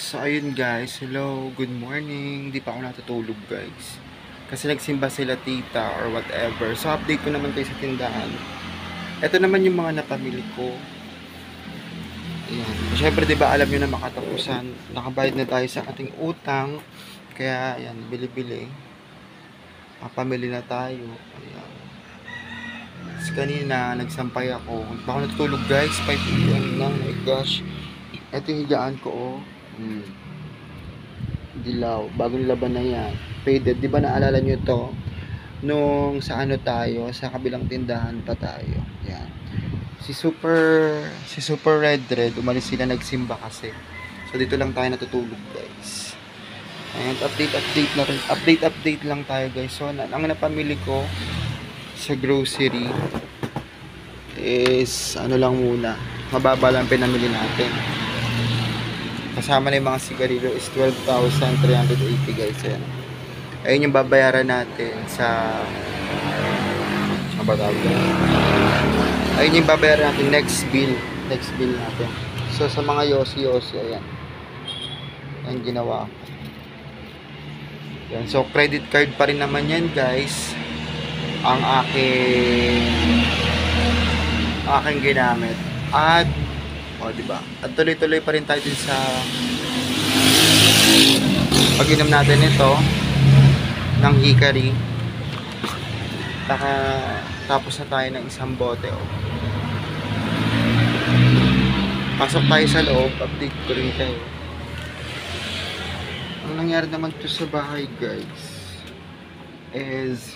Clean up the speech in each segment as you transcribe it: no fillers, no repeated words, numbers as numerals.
So, ayun guys. Hello, good morning. Hindi pa ako natutulog guys. Kasi nagsimba sila tita or whatever. So, update ko naman kayo sa tindahan. Ito naman yung mga napamili ko. Ayan. Siyempre, di ba alam nyo na makatapusan. Nakabayad na tayo sa ating utang. Kaya, ayan, bili-bili. Pamili na tayo. Ayan. Tapos kanina, nagsampay ako. Hindi pa ako natutulog guys. 5 p.m. na. Oh my gosh. Ito yung higaan ko, oh. Dilaw. Bagong laban na yan. Faded. Di ba naalala nyo to? Nung sa ano tayo, sa kabilang tindahan pa tayo. Yan. Si Super Red, umalis sila nagsimba kasi. So, dito lang tayo natutulog, guys. And update na rin. Update lang tayo, guys. So, ang napamili ko sa grocery is, ano lang muna. Mababa lang pinamili natin. Kasama na yung mga sigarilyo is 12,380 guys. Ayan. Ayun yung babayaran natin sa ayun yung babayaran natin next bill natin. So sa mga yosi ayan. Ayan ginawa ko. Ayan. So credit card pa rin naman yan guys. Ang aking ginamit. At diba? At tuloy-tuloy pa rin tayo din sa pag-inom natin ito ng hikari. Tapos na tayo ng isang bote. Pasok tayo sa loob. Update ko rin kayo. Ang nangyari naman ito sa bahay guys is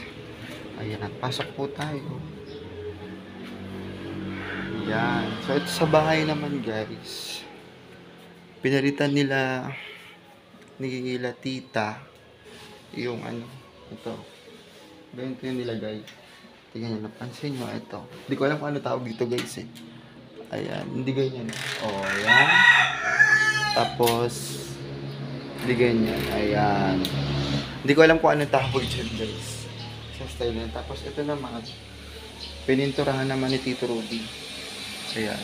ayan, pasok po tayo. Yan. So, ito sa bahay naman, guys. Pinalitan nila ni tita yung ano, ito. Ganito yung nilagay. Tingnan nyo, napansin nyo, ito. Hindi ko alam kung ano tawag dito, guys, eh. Ayan, hindi ganyan. Ayan. Tapos, hindi ganyan. Ayan. Hindi ko alam kung ano tawag dyan, guys. Sa style na. Tapos, ito naman, pininturahan naman ni Tito Rudy. Ayan.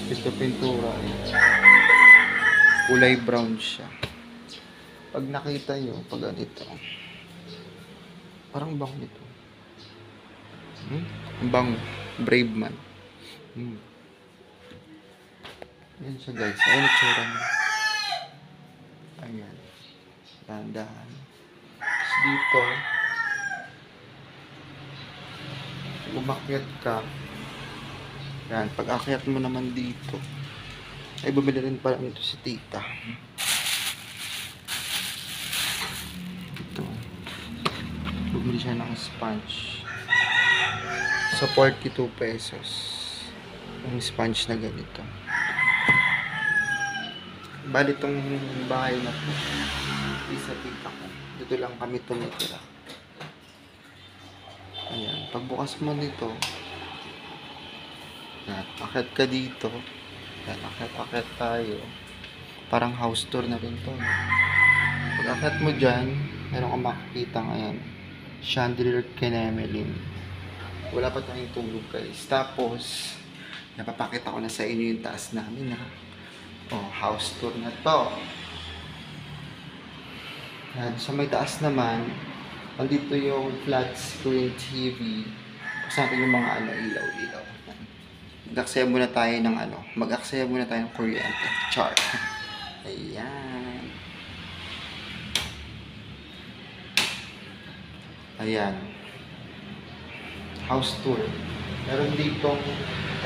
Ito pintura. Ayan. Kulay brown siya. Pag nakita nyo, pag ganito. Parang bango nito. Bango. Brave man. Ayan siya guys. Ayan ang tsura niya. Ayan. Dahan-dahan. Tapos dito. Umakyat ka. Yan, pag akyat mo naman dito, ay bumili rin pala nito si tita. Ito. Bumili siya ng sponge. Sa 42 pesos. Yung sponge na ganito. Bali itong bahay na po. Isa tita ko. Dito lang kami tumitira. Ayan, pagbukas mo nito, yan, akit ka dito. Yan, akit tayo. Parang house tour na rin to. Pag akit mo dyan, meron kang makikita ngayon. Chandelier Kenemelin. Wala pa tayong tulog guys. Tapos, napapakita ko na sa inyo yung taas namin ha. House tour na to. Yan, sa may taas naman, andito yung flat screen TV. Kasi natin yung mga ilaw-ilaw. Mag-aksaya muna tayo ng kuryente. Char. Ayan. Ayan. House tour. Meron ditong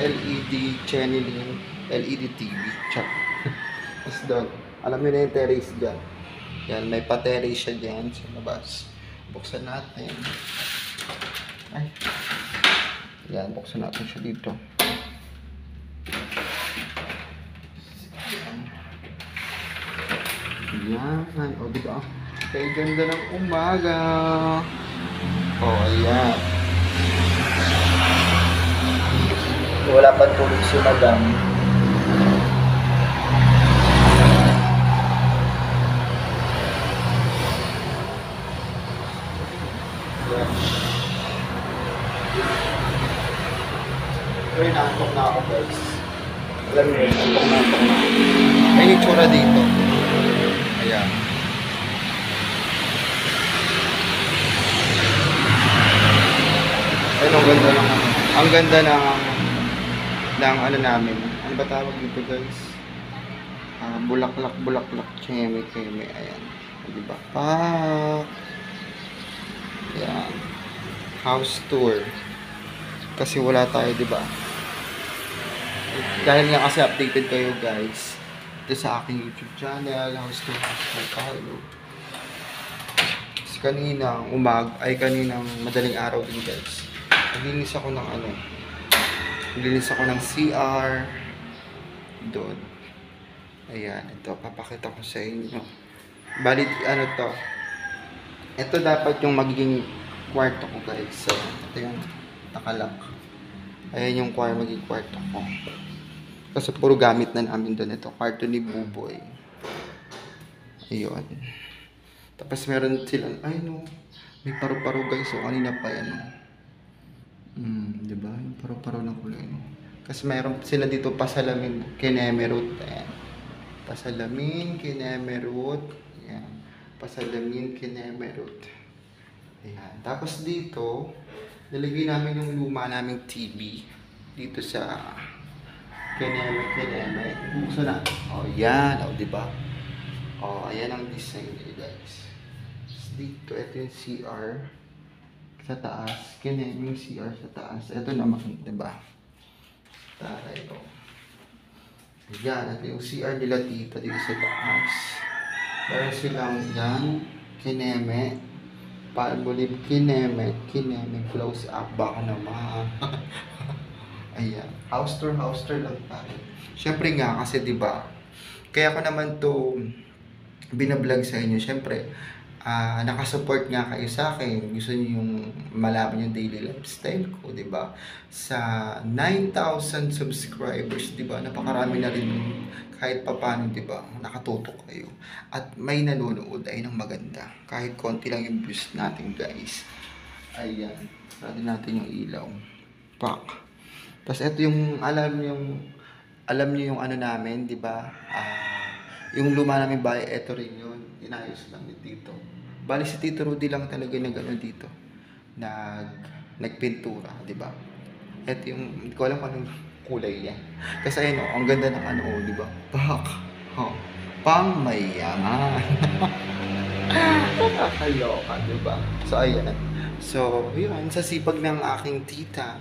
LED channeling, LED TV. Char. Tapos doon, alam niyo na yung terrace dyan. Yan, may pa-terrace siya dyan sa labas. Buksan natin. Ay. Yan, buksan natin siya dito. Yan. Diba? Kaya ganda ng umaga. Ayan. Wala pa tulog si madam. Yan. Pero naantok na ako guys. Alam mo yun, naantok na ako. Ay, yung tsura dito. Ayan. Ayun, ang ganda ng ang ganda ng ano namin. Ano ba tawag dito, guys? Bulaklak, bulaklak, keme, keme. Ayan. Diba? Ayan. House tour. Kasi wala tayo, diba? Dahil nga kasi updated kayo, guys. Ito sa aking YouTube channel, house tour tayo. Kasi kaninang kaninang madaling araw din, guys. Naglinis ako ng naglinis ako ng CR doon. Ayan, ito papakita ko sa inyo. Bali to. Ito dapat yung magiging kwarto ko, guys. So, ito yung nakalak. Ayan yung magiging kwarto ko. Kasi puro gamit na namin doon. Ito, kwarto ni Buboy. Ayun. Tapos meron silang, may paru-paro, guys. So, kanina pa yan. Diba? Yung paru-paro ng kulay. Kasi mayroon sila dito pasalamin, kinemerut. Ayan. Pasalamin, kinemerut. Ayan. Pasalamin, kinemerut. Ayan. Tapos dito, nilagay namin yung luma naming TV. Dito sa kineme. Buksan na. Yan. Diba? Ayan ang design nila, guys. Dito, ito yung CR. Sa taas. Yung CR sa taas. Ito naman, diba? Tara ito. Ayan. Ito yung CR nila dito sa taas. Meron silang yan. Kineme. Palmolive. Kineme. Close up. Baka naman. Ayan. House tour lang tayo. Siyempre nga, kasi diba, kaya ko naman to binablog sa inyo. Siyempre, nakasupport nga kayo sa akin. Gusto niyo yung malaman yung daily lifestyle ko, diba? Sa 9,000 subscribers, diba? Napakarami na rin kahit papano, diba? Nakatutok kayo. At may nanonood ay ng maganda. Kahit konti lang yung views natin, guys. Ayan. Sarado natin yung ilaw. Pak. Tapos ito yung, alam niyo yung namin, di ba? Yung luma namin bahay, ito rin yun. Inayos lang dito. Bali si Tito Rudy lang talaga dito. Nagpintura, di ba? Ito yung, hindi ko alam anong kulay niya. Kasi ayun, ang ganda ng di ba? Pang mayaman. Nakakaloka, di ba? So ayan. So, yun, sa sipag ng aking tita,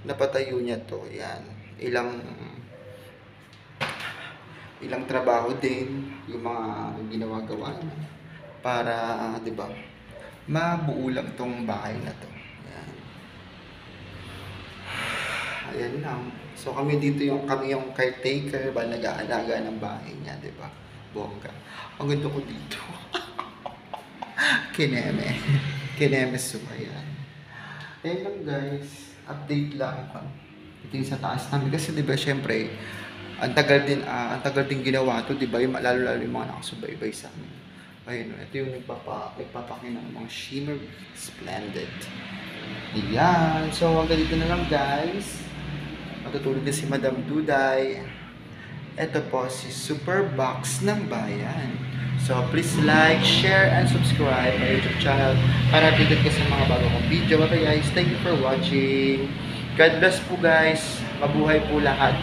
napatayo niya to. Yan. Ilang trabaho din yung mga ginawa-gawa niya para, di ba, mabuo lang tong bahay na to. Ayan lang. So kami yung caretaker ba, nag-aalaga ng bahay niya, di ba? Bongga. Ang ganda ko dito. Kineme so ayan. Ayan lang, guys. Update lang ako. Ito yung sa taas namin. Kasi diba, syempre, ang tagal din ginawa to, diba? Lalo yung mga nakasubaybay sa amin. Ayun, ito yung nagpapakinang mga shimmer splendid. Ayan. So, hanggang dito na lang, guys. Matutulog na si Madam Duday. Ito po si Superbox ng Bayan. So, please like, share, and subscribe my YouTube channel para updated ka sa mga bago kong video. Okay, guys, thank you for watching. God bless po, guys. Mabuhay po lahat.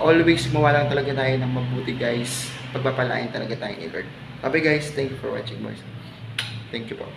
Always mawalang talaga tayo ng mabuti, guys. Pagpapalain talaga tayo ni Lord. Okay, guys, thank you for watching, boys. Thank you po.